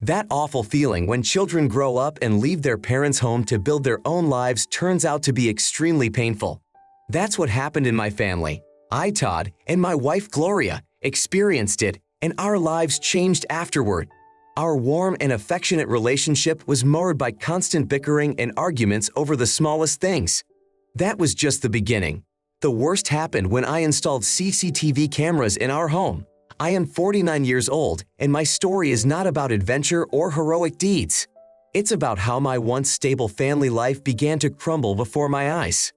That awful feeling when children grow up and leave their parents' home to build their own lives turns out to be extremely painful. That's what happened in my family. I, Todd, and my wife Gloria experienced it, and our lives changed afterward. Our warm and affectionate relationship was marred by constant bickering and arguments over the smallest things. That was just the beginning. The worst happened when I installed CCTV cameras in our home. I am 49 years old, and my story is not about adventure or heroic deeds. It's about how my once stable family life began to crumble before my eyes.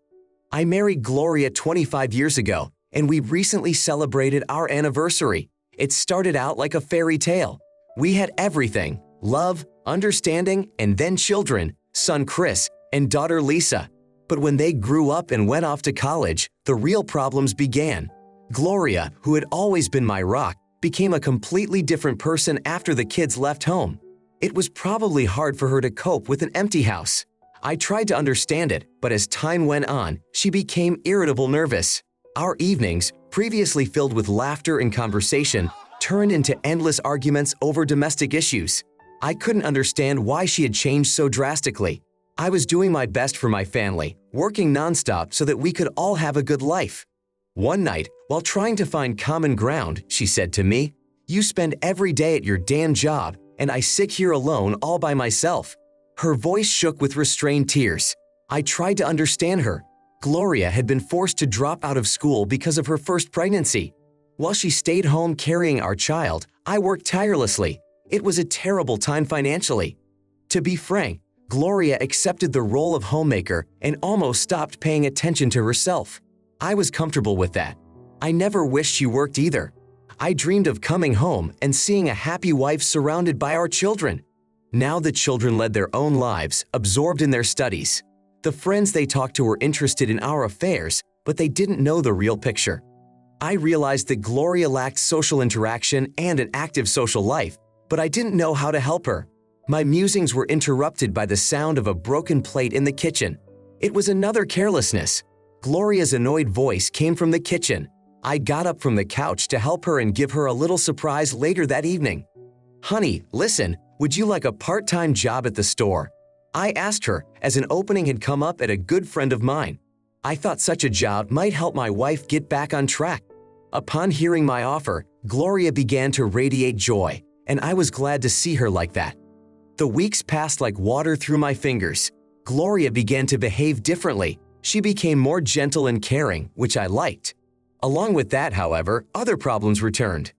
I married Gloria 25 years ago, and we recently celebrated our anniversary. It started out like a fairy tale. We had everything: love, understanding, and then children, son Chris and daughter Lisa. But when they grew up and went off to college, the real problems began. Gloria, who had always been my rock, became a completely different person after the kids left home. It was probably hard for her to cope with an empty house. I tried to understand it, but as time went on, she became irritable, nervous. Our evenings, previously filled with laughter and conversation, turned into endless arguments over domestic issues. I couldn't understand why she had changed so drastically. I was doing my best for my family, working nonstop so that we could all have a good life. One night, while trying to find common ground, she said to me, "You spend every day at your damn job, and I sit here alone all by myself." Her voice shook with restrained tears. I tried to understand her. Gloria had been forced to drop out of school because of her first pregnancy. While she stayed home carrying our child, I worked tirelessly. It was a terrible time financially. To be frank, Gloria accepted the role of homemaker and almost stopped paying attention to herself. I was comfortable with that. I never wished she worked either. I dreamed of coming home and seeing a happy wife surrounded by our children. Now the children led their own lives, absorbed in their studies. The friends they talked to were interested in our affairs, but they didn't know the real picture. I realized that Gloria lacked social interaction and an active social life, but I didn't know how to help her. My musings were interrupted by the sound of a broken plate in the kitchen. It was another carelessness. Gloria's annoyed voice came from the kitchen. I got up from the couch to help her and give her a little surprise later that evening. "Honey, listen, would you like a part-time job at the store?" I asked her, as an opening had come up at a good friend of mine. I thought such a job might help my wife get back on track. Upon hearing my offer, Gloria began to radiate joy, and I was glad to see her like that. The weeks passed like water through my fingers. Gloria began to behave differently. She became more gentle and caring, which I liked. Along with that, however, other problems returned.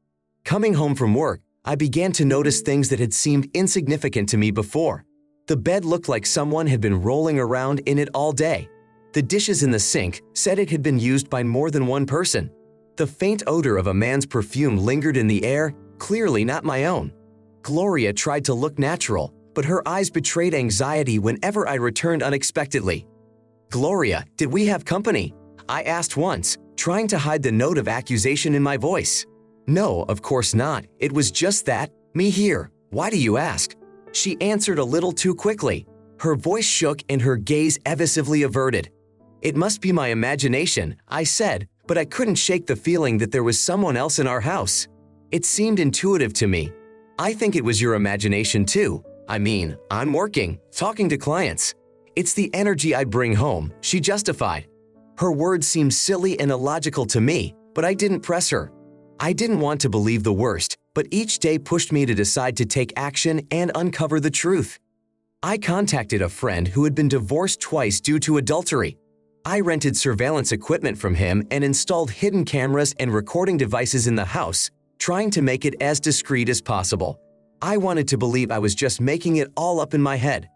Coming home from work, I began to notice things that had seemed insignificant to me before. The bed looked like someone had been rolling around in it all day. The dishes in the sink said it had been used by more than one person. The faint odor of a man's perfume lingered in the air, clearly not my own. Gloria tried to look natural, but her eyes betrayed anxiety whenever I returned unexpectedly. "Gloria, did we have company?" I asked once, trying to hide the note of accusation in my voice. "No, of course not. It was just that. Me here. Why do you ask?" She answered a little too quickly. Her voice shook and her gaze evasively averted. "It must be my imagination," I said, but I couldn't shake the feeling that there was someone else in our house. It seemed intuitive to me. "I think it was your imagination too. I mean, I'm working, talking to clients. It's the energy I bring home," she justified. Her words seemed silly and illogical to me, but I didn't press her. I didn't want to believe the worst, but each day pushed me to decide to take action and uncover the truth. I contacted a friend who had been divorced twice due to adultery. I rented surveillance equipment from him and installed hidden cameras and recording devices in the house, trying to make it as discreet as possible. I wanted to believe I was just making it all up in my head.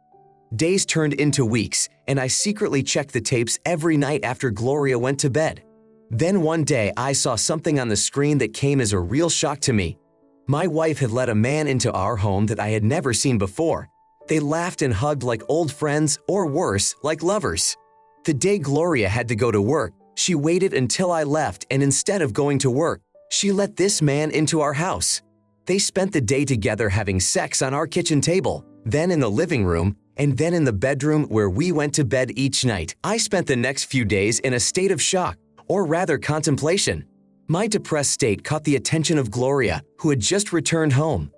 Days turned into weeks, and I secretly checked the tapes every night after Gloria went to bed. Then one day I saw something on the screen that came as a real shock to me. My wife had let a man into our home that I had never seen before. They laughed and hugged like old friends, or worse, like lovers. The day Gloria had to go to work, she waited until I left, and instead of going to work, she let this man into our house. They spent the day together having sex on our kitchen table, then in the living room, and then in the bedroom where we went to bed each night. I spent the next few days in a state of shock, or rather contemplation. My depressed state caught the attention of Gloria, who had just returned home.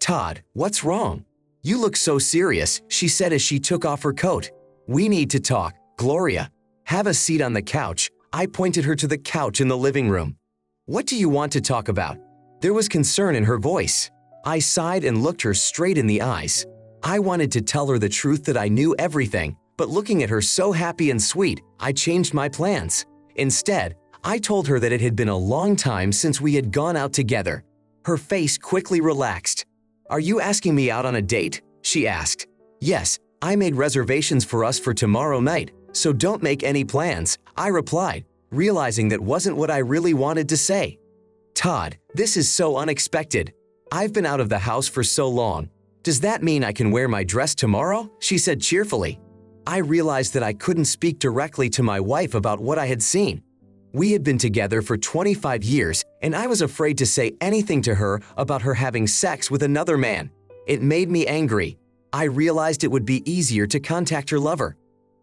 Todd, what's wrong? You look so serious, she said as she took off her coat. We need to talk, Gloria. Have a seat on the couch. I pointed her to the couch in the living room. What do you want to talk about? There was concern in her voice. I sighed and looked her straight in the eyes. I wanted to tell her the truth that I knew everything, but looking at her so happy and sweet, I changed my plans. Instead, I told her that it had been a long time since we had gone out together. Her face quickly relaxed. Are you asking me out on a date? She asked. Yes, I made reservations for us for tomorrow night, so don't make any plans, I replied, realizing that wasn't what I really wanted to say. Todd, this is so unexpected. I've been out of the house for so long. Does that mean I can wear my dress tomorrow? She said cheerfully. I realized that I couldn't speak directly to my wife about what I had seen. We had been together for 25 years, and I was afraid to say anything to her about her having sex with another man. It made me angry. I realized it would be easier to contact her lover.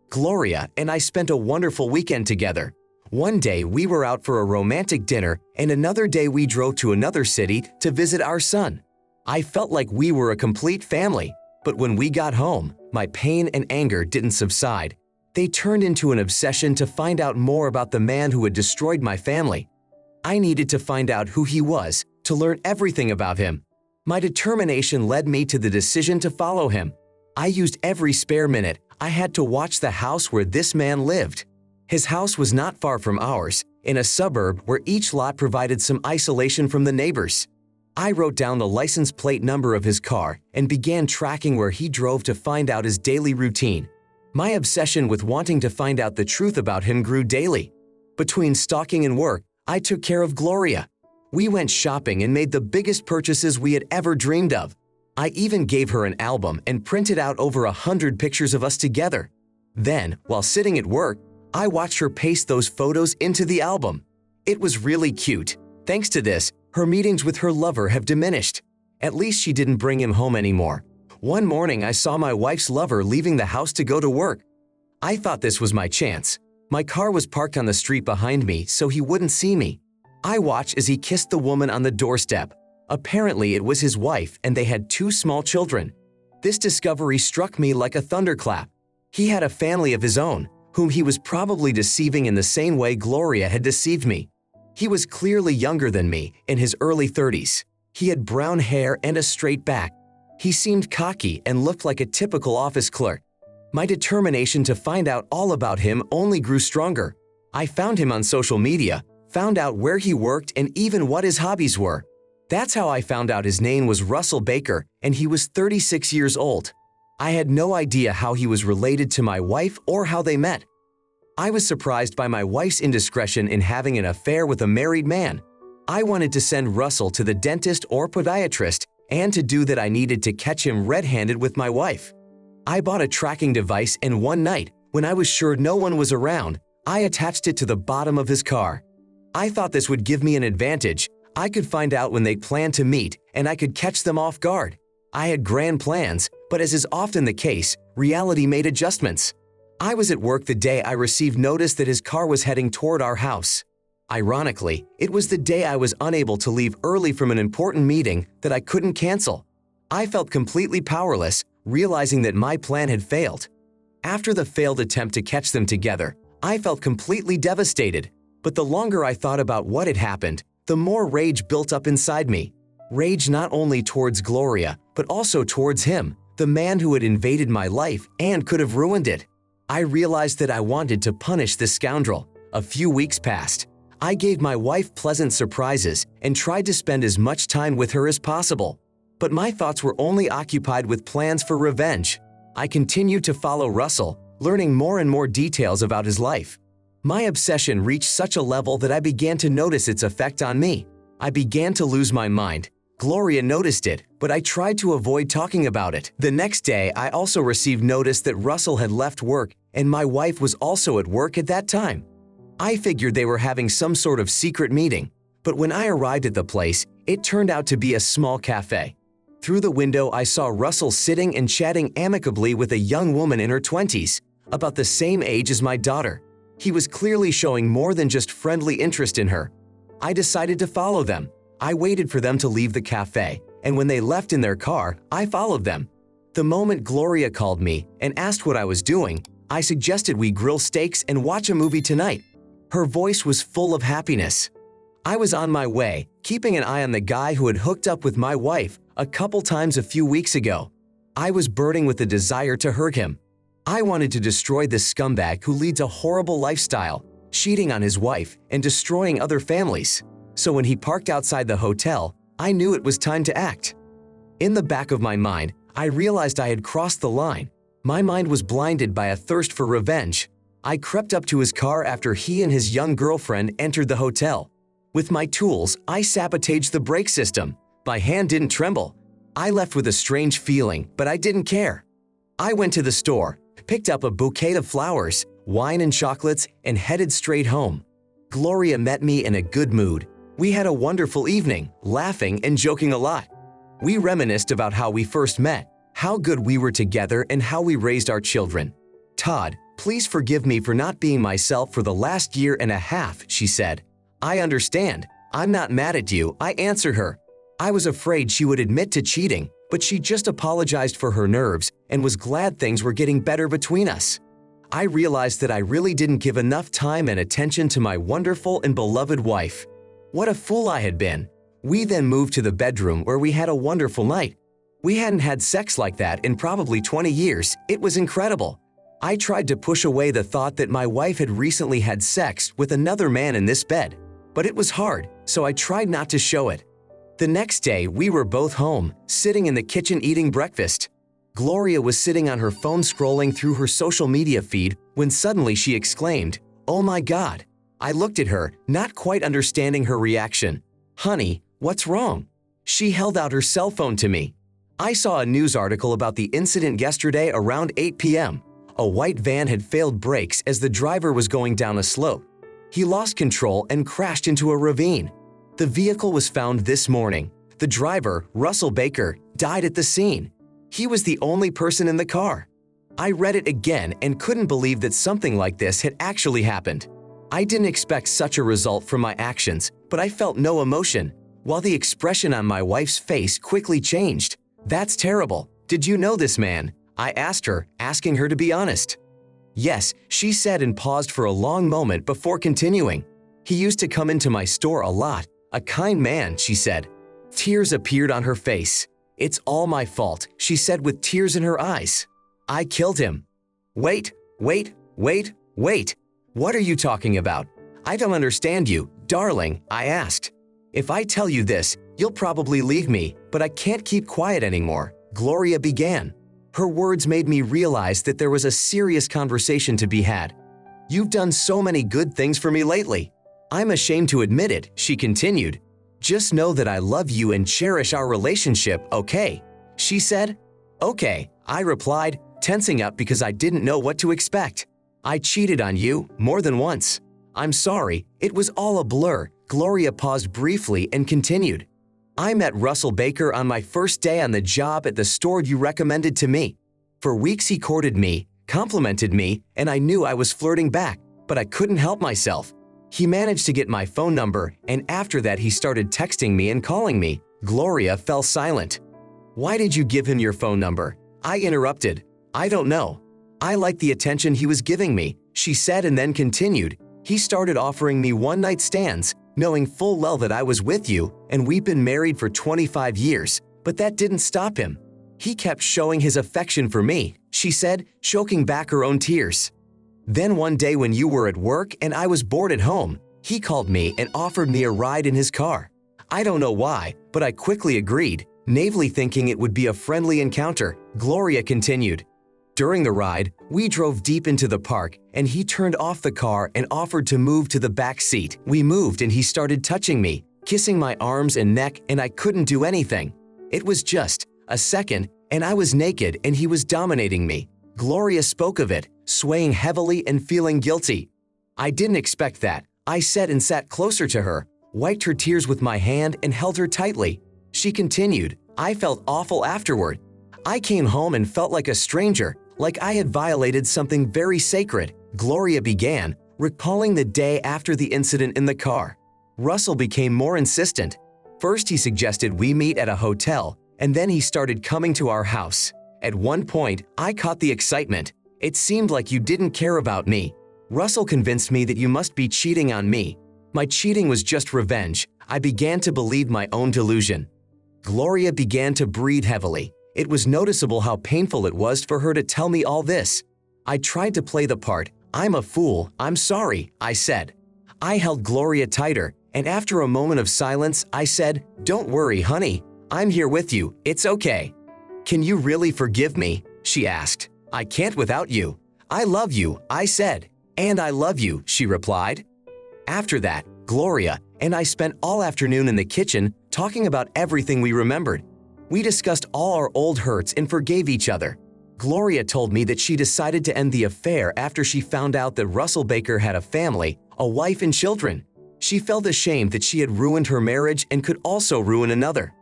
Gloria and I spent a wonderful weekend together. One day we were out for a romantic dinner, and another day we drove to another city to visit our son. I felt like we were a complete family, but when we got home, my pain and anger didn't subside. They turned into an obsession to find out more about the man who had destroyed my family. I needed to find out who he was, to learn everything about him. My determination led me to the decision to follow him. I used every spare minute I had to watch the house where this man lived. His house was not far from ours, in a suburb where each lot provided some isolation from the neighbors. I wrote down the license plate number of his car and began tracking where he drove to find out his daily routine. My obsession with wanting to find out the truth about him grew daily. Between stalking and work, I took care of Gloria. We went shopping and made the biggest purchases we had ever dreamed of. I even gave her an album and printed out over 100 pictures of us together. Then, while sitting at work, I watched her paste those photos into the album. It was really cute. Thanks to this, her meetings with her lover have diminished. At least she didn't bring him home anymore. One morning, I saw my wife's lover leaving the house to go to work. I thought this was my chance. My car was parked on the street behind me, so he wouldn't see me. I watched as he kissed the woman on the doorstep. Apparently, it was his wife, and they had 2 small children. This discovery struck me like a thunderclap. He had a family of his own, whom he was probably deceiving in the same way Gloria had deceived me. He was clearly younger than me, in his early 30s. He had brown hair and a straight back. He seemed cocky and looked like a typical office clerk. My determination to find out all about him only grew stronger. I found him on social media, found out where he worked and even what his hobbies were. That's how I found out his name was Russell Baker and he was 36 years old. I had no idea how he was related to my wife or how they met. I was surprised by my wife's indiscretion in having an affair with a married man. I wanted to send Russell to the dentist or podiatrist, and to do that I needed to catch him red-handed with my wife. I bought a tracking device and one night, when I was sure no one was around, I attached it to the bottom of his car. I thought this would give me an advantage. I could find out when they planned to meet and I could catch them off guard. I had grand plans, but as is often the case, reality made adjustments. I was at work the day I received notice that his car was heading toward our house. Ironically, it was the day I was unable to leave early from an important meeting that I couldn't cancel. I felt completely powerless, realizing that my plan had failed. After the failed attempt to catch them together, I felt completely devastated. But the longer I thought about what had happened, the more rage built up inside me. Rage not only towards Gloria, but also towards him, the man who had invaded my life and could have ruined it. I realized that I wanted to punish this scoundrel. A few weeks passed. I gave my wife pleasant surprises and tried to spend as much time with her as possible. But my thoughts were only occupied with plans for revenge. I continued to follow Russell, learning more and more details about his life. My obsession reached such a level that I began to notice its effect on me. I began to lose my mind. Gloria noticed it, but I tried to avoid talking about it. The next day, I also received notice that Russell had left work and my wife was also at work at that time. I figured they were having some sort of secret meeting, but when I arrived at the place, it turned out to be a small cafe. Through the window, I saw Russell sitting and chatting amicably with a young woman in her 20s, about the same age as my daughter. He was clearly showing more than just friendly interest in her. I decided to follow them. I waited for them to leave the cafe, and when they left in their car, I followed them. The moment Gloria called me and asked what I was doing, I suggested we grill steaks and watch a movie tonight. Her voice was full of happiness. I was on my way, keeping an eye on the guy who had hooked up with my wife a couple times a few weeks ago. I was burning with the desire to hurt him. I wanted to destroy this scumbag who leads a horrible lifestyle, cheating on his wife and destroying other families. So when he parked outside the hotel, I knew it was time to act. In the back of my mind, I realized I had crossed the line. My mind was blinded by a thirst for revenge. I crept up to his car after he and his young girlfriend entered the hotel. With my tools, I sabotaged the brake system. My hand didn't tremble. I left with a strange feeling, but I didn't care. I went to the store, picked up a bouquet of flowers, wine and chocolates, and headed straight home. Gloria met me in a good mood. We had a wonderful evening, laughing and joking a lot. We reminisced about how we first met, how good we were together, and how we raised our children. "Todd, please forgive me for not being myself for the last year and a half," she said. "I understand. I'm not mad at you," I answered her. I was afraid she would admit to cheating, but she just apologized for her nerves and was glad things were getting better between us. I realized that I really didn't give enough time and attention to my wonderful and beloved wife. What a fool I had been. We then moved to the bedroom where we had a wonderful night. We hadn't had sex like that in probably 20 years. It was incredible. I tried to push away the thought that my wife had recently had sex with another man in this bed, but it was hard, so I tried not to show it. The next day, we were both home, sitting in the kitchen eating breakfast. Gloria was sitting on her phone scrolling through her social media feed when suddenly she exclaimed, "Oh my God." I looked at her, not quite understanding her reaction. "Honey, what's wrong?" She held out her cell phone to me. I saw a news article about the incident yesterday around 8 p.m. A white van had failed brakes as the driver was going down a slope. He lost control and crashed into a ravine. The vehicle was found this morning. The driver, Russell Baker, died at the scene. He was the only person in the car. I read it again and couldn't believe that something like this had actually happened. I didn't expect such a result from my actions, but I felt no emotion, while the expression on my wife's face quickly changed. "That's terrible. Did you know this man?" I asked her, asking her to be honest. "Yes," she said and paused for a long moment before continuing. "He used to come into my store a lot. A kind man," she said. Tears appeared on her face. "It's all my fault," she said with tears in her eyes. "I killed him." Wait. What are you talking about? I don't understand you, darling," I asked. "If I tell you this, you'll probably leave me, but I can't keep quiet anymore," Gloria began. Her words made me realize that there was a serious conversation to be had. "You've done so many good things for me lately. I'm ashamed to admit it," she continued. "Just know that I love you and cherish our relationship, okay?" she said. "Okay," I replied, tensing up because I didn't know what to expect. "I cheated on you more than once. I'm sorry, it was all a blur." Gloria paused briefly and continued. "I met Russell Baker on my first day on the job at the store you recommended to me. For weeks he courted me, complimented me, and I knew I was flirting back, but I couldn't help myself. He managed to get my phone number, and after that he started texting me and calling me." Gloria fell silent. "Why did you give him your phone number?" I interrupted. "I don't know. I liked the attention he was giving me," she said and then continued. "He started offering me one-night stands, knowing full well that I was with you, and we've been married for 25 years, but that didn't stop him. He kept showing his affection for me," she said, choking back her own tears. "Then one day when you were at work and I was bored at home, he called me and offered me a ride in his car. I don't know why, but I quickly agreed, naively thinking it would be a friendly encounter," Gloria continued. "During the ride, we drove deep into the park and he turned off the car and offered to move to the back seat. We moved and he started touching me, kissing my arms and neck, and I couldn't do anything. It was just a second and I was naked and he was dominating me." Gloria spoke of it, swaying heavily and feeling guilty. "I didn't expect that," I said and sat closer to her, wiped her tears with my hand and held her tightly. She continued, "I felt awful afterward. I came home and felt like a stranger, like I had violated something very sacred," Gloria began, recalling the day after the incident in the car. "Russell became more insistent. First, he suggested we meet at a hotel, and then he started coming to our house. At one point, I caught the excitement. It seemed like you didn't care about me. Russell convinced me that you must be cheating on me. My cheating was just revenge. I began to believe my own delusion. Gloria began to breathe heavily. It was noticeable how painful it was for her to tell me all this. I tried to play the part. I'm a fool, I'm sorry, I said. I held Gloria tighter, and after a moment of silence, I said, "Don't worry, honey. I'm here with you, it's okay." "Can you really forgive me?" she asked. "I can't without you." "I love you," I said. "And I love you," she replied. After that, Gloria and I spent all afternoon in the kitchen talking about everything we remembered. We discussed all our old hurts and forgave each other. Gloria told me that she decided to end the affair after she found out that Russell Baker had a family, a wife and children. She felt ashamed that she had ruined her marriage and could also ruin another.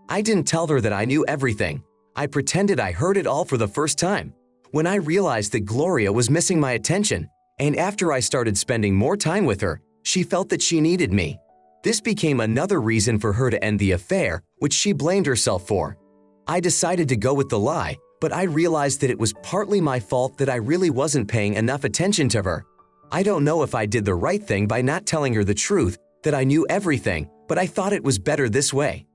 I didn't tell her that I knew everything. I pretended I heard it all for the first time. When I realized that Gloria was missing my attention, and after I started spending more time with her, she felt that she needed me. This became another reason for her to end the affair, which she blamed herself for. I decided to go with the lie, but I realized that it was partly my fault that I really wasn't paying enough attention to her. I don't know if I did the right thing by not telling her the truth, that I knew everything, but I thought it was better this way.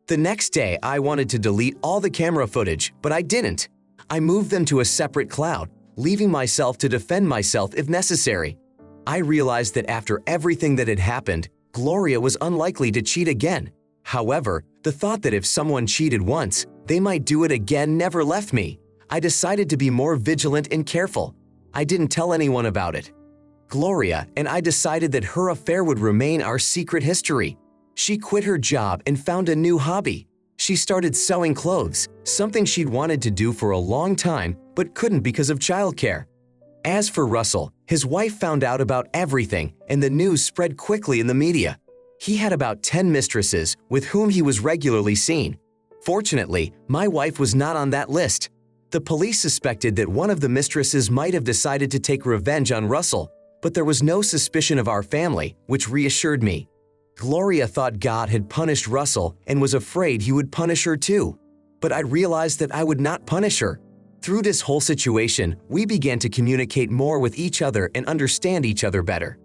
The next day, I wanted to delete all the camera footage, but I didn't. I moved them to a separate cloud, leaving myself to defend myself if necessary. I realized that after everything that had happened, Gloria was unlikely to cheat again. However, the thought that if someone cheated once, they might do it again never left me. I decided to be more vigilant and careful. I didn't tell anyone about it. Gloria and I decided that her affair would remain our secret history. She quit her job and found a new hobby. She started sewing clothes, something she'd wanted to do for a long time but couldn't because of childcare. As for Russell, his wife found out about everything and the news spread quickly in the media. He had about 10 mistresses with whom he was regularly seen. Fortunately, my wife was not on that list. The police suspected that one of the mistresses might have decided to take revenge on Russell, but there was no suspicion of our family, which reassured me. Gloria thought God had punished Russell and was afraid he would punish her too. But I realized that I would not punish her. Through this whole situation, we began to communicate more with each other and understand each other better.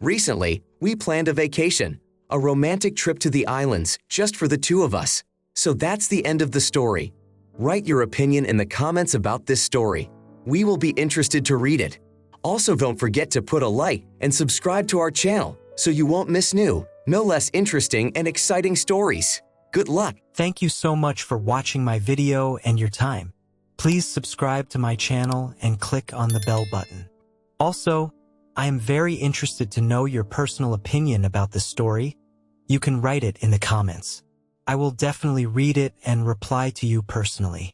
Recently, we planned a vacation, a romantic trip to the islands, just for the two of us. So that's the end of the story. Write your opinion in the comments about this story. We will be interested to read it. Also, don't forget to put a like and subscribe to our channel so you won't miss new, no less interesting and exciting stories. Good luck! Thank you so much for watching my video and your time. Please subscribe to my channel and click on the bell button. Also, I am very interested to know your personal opinion about the story. You can write it in the comments. I will definitely read it and reply to you personally.